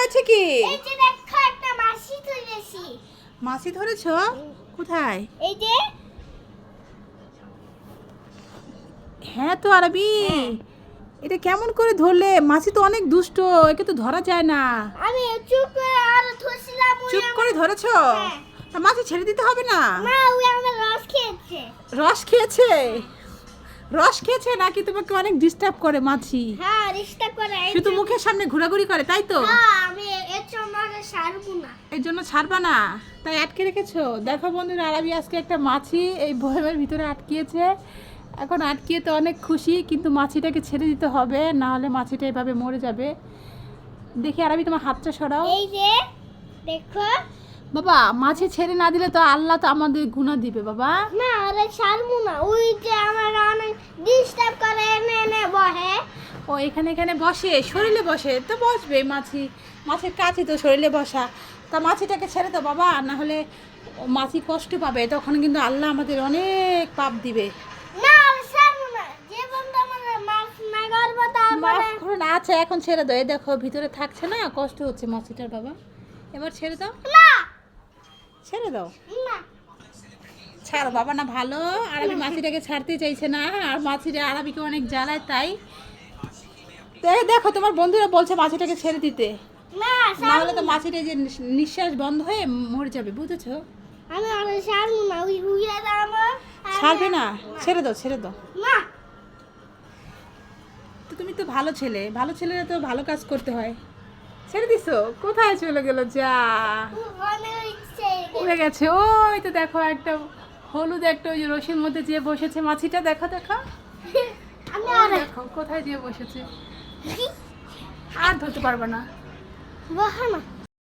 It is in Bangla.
হয়েছে কি? এই যে দেখো একটা মাছি ধরেছি। মাছি ধরেছো? কোথায়? এই যে হ্যাঁ তো আরবি, এটা কেমন করে ধরলে? মাছি তো অনেক দুষ্ট, একে তো ধরা যায় না। আমি চুপ করে আর ধরছিলাম। চুপ করে ধরেছো? হ্যাঁ। তা মাছি ছেড়ে দিতে হবে না? মা ওই আমার রস খেয়েছে। রস খেয়েছে? রস খেয়েছে নাকি তোমাকে অনেক ডিস্টার্ব করে মাছি? হ্যাঁ রিস্তা করে। শুধু মুখের সামনে ঘোরাঘুরি করে, তাই তো? হ্যাঁ আমি এর জন্য সারবো না। এর জন্য ছাড়বা না, তাই আটকে রেখেছো। দেখো বন্ধুরা, আরবি আজকে একটা মাছি এই বয়ামের ভিতরে আটকিয়েছে। এখন আটকিয়ে তো অনেক খুশি, কিন্তু মাছিটাকে ছেড়ে দিতে হবে, না হলে মাছিটা এভাবে মরে যাবে। দেখি আরবি, তোমার হাতটা সরাও। এই যে দেখো। বাবা, মাছি ছেড়ে না দিলে তো আল্লাহ তো আমাদের গুনাহ দিবে বাবা। না ওরে সারবো না। ওই যে আমার অনেক ডিস্টার্ব করে, এনে এনে বহে। ও এখানে এখানে বসে, শরীরে বসে তো বসবে মাছি। মাছের কাছে তো শরীরে বসা। তা মাছিটাকে ছেড়ে দাও বাবা, না হলে মাছি কষ্ট পাবে, তখন কিন্তু আল্লাহ আমাদের অনেক পাপ দিবে। না আমি সারবো না। যে বন্ধু আমার মাফ না করবো মাফ তারপরে করুন, আচ্ছা এখন ছেড়ে দাও। এই দেখো ভিতরে থাকছে না, কষ্ট হচ্ছে মাছিটার বাবা। এবার ছেড়ে দাও, না ছেড়ে দাও। না। ছাড়ো বাবা, না ভালো। আরবি মাছিটাকে ছাড়তে চাইছে না, আর মাছিটা আরবিকে অনেক জ্বালায়, তাই তো এই দেখো তোমার বন্ধুরা বলছে মাছিটাকে ছেড়ে দিতে, না না হলে তো মাছিটা যে নিঃশ্বাস বন্ধ হয়ে মরে যাবে, বুঝেছো? আমি ওরে সারবো না। ওই হুইয়া আমার ছাড়বে না? ছেড়ে দাও, ছেড়ে দাও। না। তো তুমি তো ভালো ছেলে, ভালো ছেলেরা তো ভালো কাজ করতে হয়। ছেড়ে দিছো? কোথায় চলে গেল? যা অনেক ইচ্ছে। উড়ে গেছে। ওই তো দেখো একটা হলুদ একটা ওই যে রশির মধ্যে যে বসেছে মাছিটা, দেখো দেখো। আমি ওই ওরে দেখো কোথায় যে বসেছে, আর ধরতে পারবে না। বহা না।